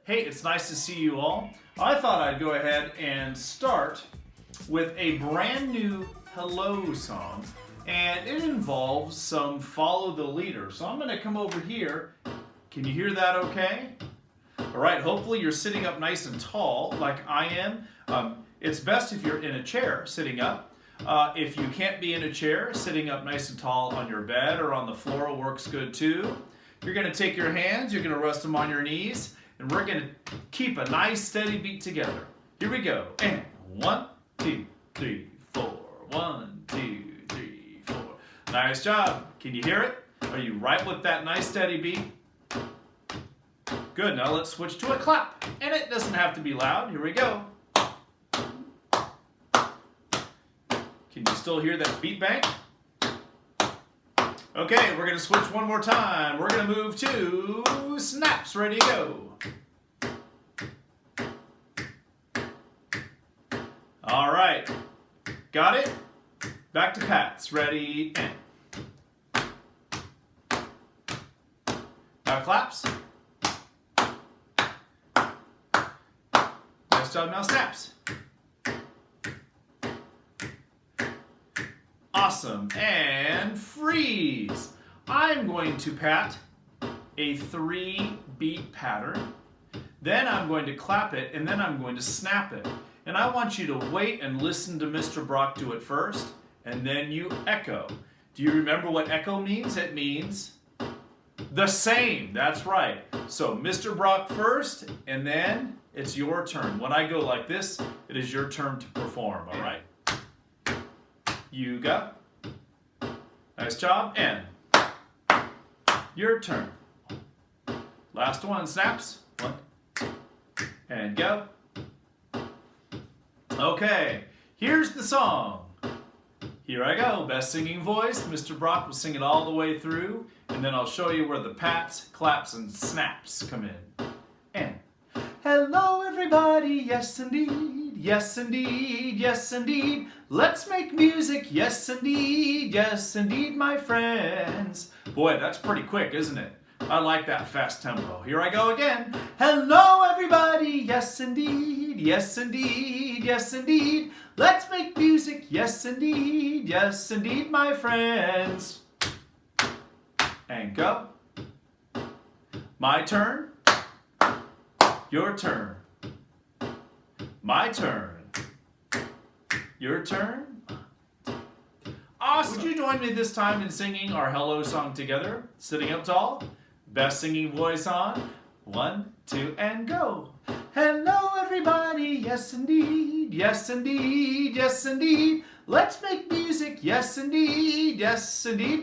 Hey, it's nice to see you all. I thought I'd go ahead and start with a brand new hello song, and it involves some follow the leader. So I'm going to come over here. Can you hear that okay? All right, hopefully you're sitting up nice and tall like I am. It's best if you're in a chair sitting up. If you can't be in a chair, sitting up nice and tall on your bed or on the floor works good too. You're going to take your hands, you're going to rest them on your knees, and we're going to keep a nice steady beat together. Here we go. And 1, 2, 3, 4. 1, 2, 3, 4. Nice job. Can you hear it? Are you right with that nice steady beat? Good. Now let's switch to a clap. And it doesn't have to be loud. Here we go. Can you still hear that beat bank? Okay, we're going to switch one more time. We're going to move to snaps. Ready to go. All right. Got it? Back to pats. Ready, and. Now claps. Nice job, now snaps. Awesome, and freeze. I'm going to pat a 3-beat pattern, then I'm going to clap it, and then I'm going to snap it. And I want you to wait and listen to Mr. Brock do it first, and then you echo. Do you remember what echo means? It means the same, that's right. So Mr. Brock first, and then it's your turn. When I go like this, it is your turn to perform, all right? You go. Nice job, and your turn. Last one, snaps. 1, and go. Okay, here's the song. Here I go, best singing voice. Mr. Brock will sing it all the way through, and then I'll show you where the pats, claps, and snaps come in. And hello everybody, yes indeed, yes indeed, yes indeed. Let's make music, yes indeed, my friends. Boy, that's pretty quick, isn't it? I like that fast tempo. Here I go again. Hello everybody, yes indeed, yes indeed, yes indeed. Let's make music, yes indeed, my friends. And go. My turn. Your turn. My turn. Your turn. Awesome. Would you join me this time in singing our hello song together? Sitting up tall. Best singing voice on. 1, 2, and go. Hello everybody, yes indeed, yes indeed, yes indeed. Let's make music, yes indeed,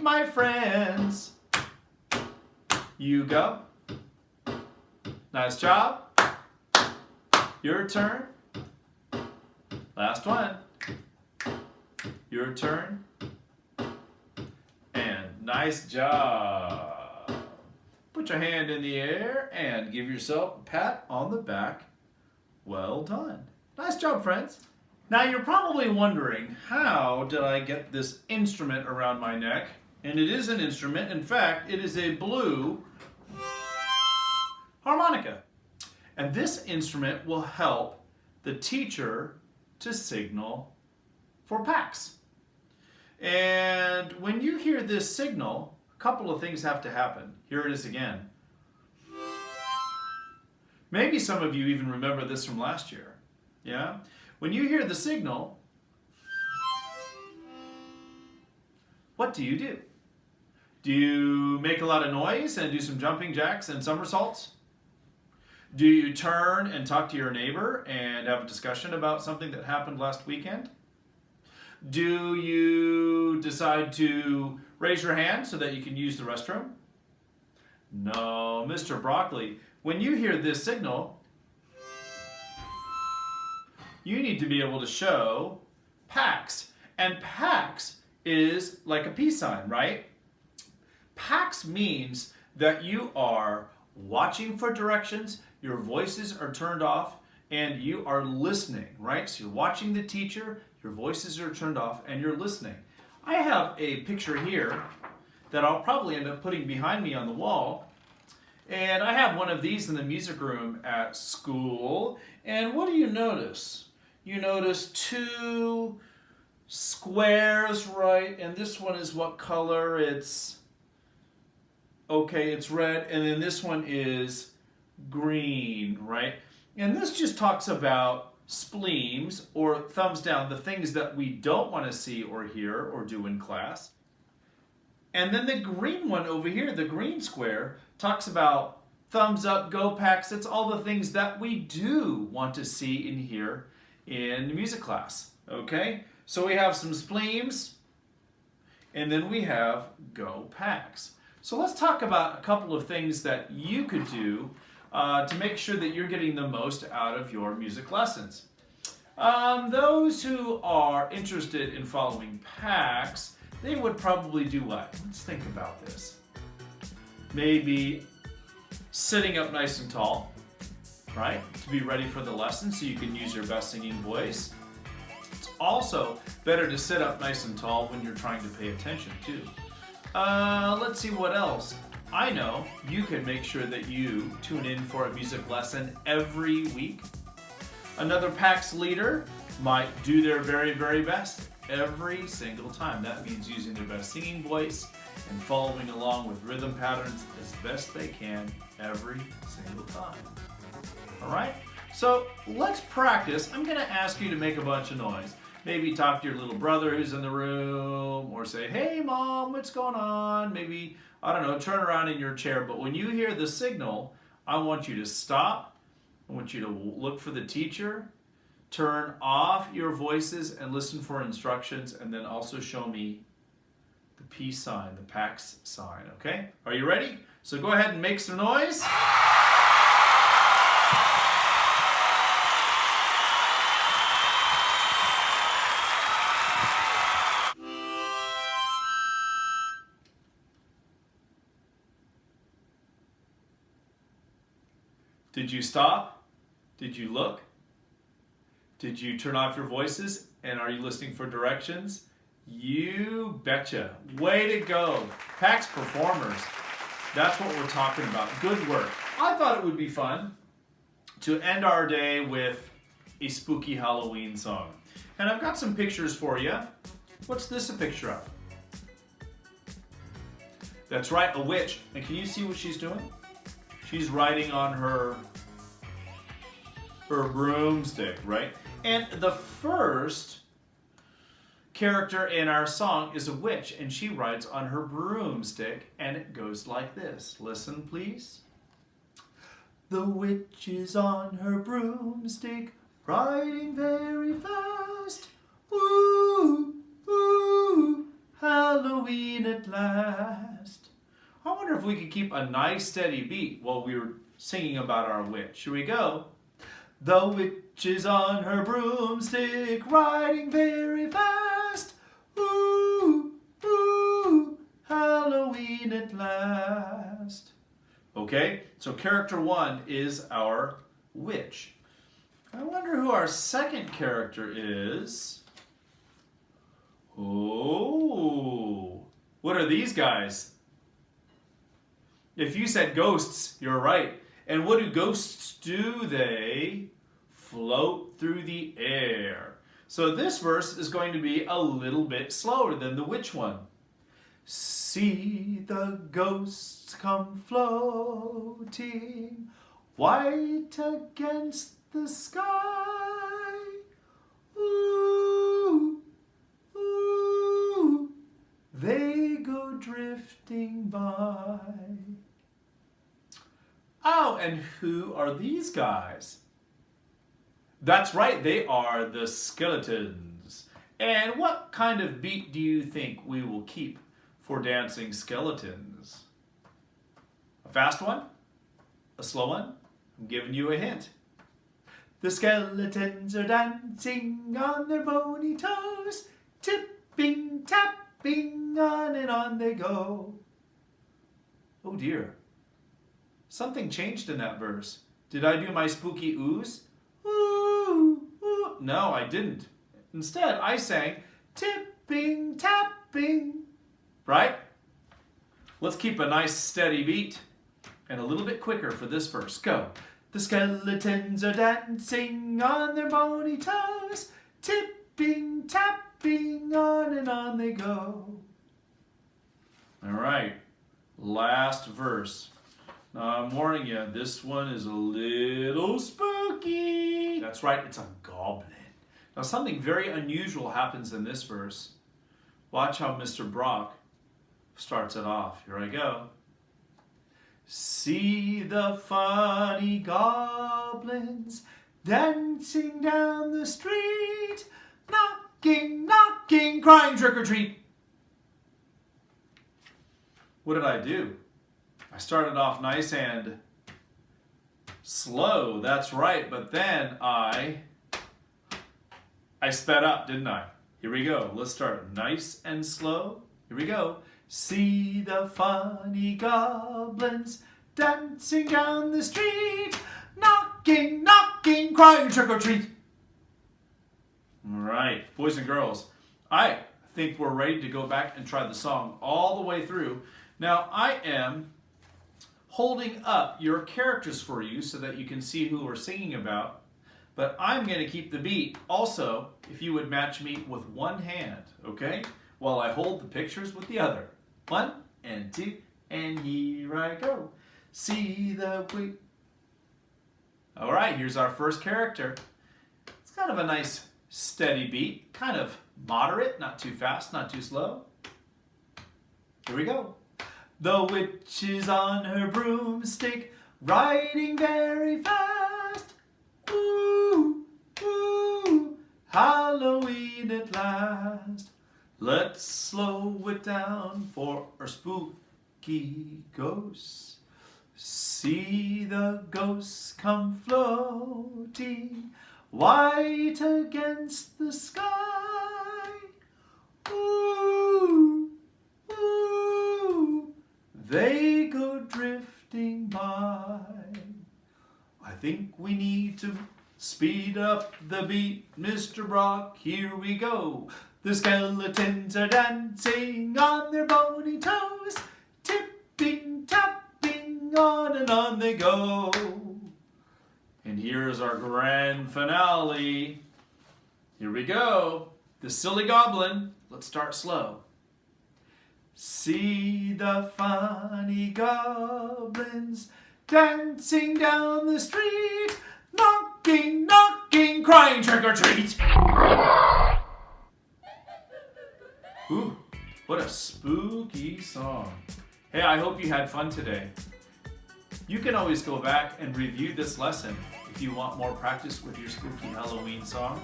my friends. You go. Nice job. Your turn. Last one. Your turn. And nice job. Put your hand in the air and give yourself a pat on the back. Well done. Nice job, friends. Now you're probably wondering, how did I get this instrument around my neck? And it is an instrument. In fact, it is a blue harmonica. And this instrument will help the teacher to signal for packs. And when you hear this signal, a couple of things have to happen. Here it is again. Maybe some of you even remember this from last year. Yeah? When you hear the signal, what do you do? Do you make a lot of noise and do some jumping jacks and somersaults? Do you turn and talk to your neighbor and have a discussion about something that happened last weekend? Do you decide to raise your hand so that you can use the restroom? No, Mr. Broccoli, when you hear this signal, you need to be able to show packs. And packs is like a peace sign, right? Packs means that you are watching for directions, your voices are turned off, and you are listening, right? So you're watching the teacher, your voices are turned off, and you're listening. I have a picture here that I'll probably end up putting behind me on the wall. And I have one of these in the music room at school. And what do you notice? You notice two squares, right? And this one is what color? It's red. And then this one is green, right? And this just talks about spleens or thumbs down, the things that we don't want to see or hear or do in class. And then the green one over here, the green square, talks about thumbs up, go Packs. It's all the things that we do want to see and hear in music class. Okay? So we have some spleens, and then we have go Packs. So let's talk about a couple of things that you could do to make sure that you're getting the most out of your music lessons. Those who are interested in following Packs, they would probably do what? Let's think about this. Maybe sitting up nice and tall, right? To be ready for the lesson so you can use your best singing voice. It's also better to sit up nice and tall when you're trying to pay attention too. Let's see what else. I know you can make sure that you tune in for a music lesson every week. Another PAX leader might do their very, very best every single time. That means using their best singing voice and following along with rhythm patterns as best they can every single time. All right? So let's practice. I'm going to ask you to make a bunch of noise. Maybe talk to your little brother who's in the room, or say, hey mom, what's going on? Maybe, I don't know, turn around in your chair. But when you hear the signal, I want you to stop. I want you to look for the teacher, turn off your voices and listen for instructions, and then also show me the peace sign, the PAX sign, okay? Are you ready? So go ahead and make some noise. Did you stop? Did you look? Did you turn off your voices? And are you listening for directions? You betcha. Way to go. PAX performers. That's what we're talking about. Good work. I thought it would be fun to end our day with a spooky Halloween song. And I've got some pictures for you. What's this a picture of? That's right, a witch. And can you see what she's doing? She's riding on her broomstick, right? And the first character in our song is a witch, and she rides on her broomstick, and it goes like this. Listen, please. The witch is on her broomstick, riding very fast. Ooh, ooh, Halloween at last. I wonder if we could keep a nice steady beat while we were singing about our witch. Here we go. The witch is on her broomstick, riding very fast. Ooh, ooh, Halloween at last. Okay, so character one is our witch. I wonder who our second character is. Oh, what are these guys? If you said ghosts, you're right. And what do ghosts do? They float through the air. So this verse is going to be a little bit slower than the witch one. See the ghosts come floating, white against the sky. Ooh, ooh, they go drifting by. Oh, and who are these guys? That's right, they are the skeletons. And what kind of beat do you think we will keep for dancing skeletons? A fast one? A slow one? I'm giving you a hint. The skeletons are dancing on their bony toes, tipping, tapping, on and on they go. Oh dear. Something changed in that verse. Did I do my spooky oohs? Ooh, ooh. No, I didn't. Instead, I sang tipping, tapping. Right? Let's keep a nice steady beat. And a little bit quicker for this verse. Go. The skeletons are dancing on their bony toes, tipping, tapping, on and on they go. All right, last verse. Now I'm warning you, this one is a little spooky. That's right, it's a goblin. Now something very unusual happens in this verse. Watch how Mr. Brock starts it off. Here I go. See the funny goblins dancing down the street, knocking, knocking, crying trick or treat. What did I do? I started off nice and slow, that's right, but then I sped up, didn't I? Here we go. Let's start nice and slow. Here we go. See the funny goblins dancing down the street, knocking, knocking, crying trick or treat. All right, boys and girls, I think we're ready to go back and try the song all the way through. Now, I am holding up your characters for you so that you can see who we're singing about, but I'm going to keep the beat. Also, if you would match me with one hand, okay, while I hold the pictures with the other. 1 and 2, and here I go. See the we. All right, here's our first character. It's kind of a nice steady beat, kind of moderate, not too fast, not too slow. Here we go. The witch is on her broomstick, riding very fast. Ooh, ooh, Halloween at last. Let's slow it down for our spooky ghosts. See the ghosts come floating, white against the sky. Ooh, ooh, they go drifting by. I think we need to speed up the beat, Mr. Brock, here we go. The skeletons are dancing on their bony toes, tipping, tapping, on and on they go. And here's our grand finale. Here we go. The Silly Goblin. Let's start slow. See the funny goblins dancing down the street, knocking, knocking, crying trick or treat. Ooh, what a spooky song. Hey, I hope you had fun today. You can always go back and review this lesson if you want more practice with your spooky Halloween song.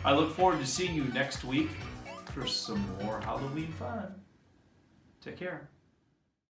I look forward to seeing you next week for some more Halloween fun. Take care.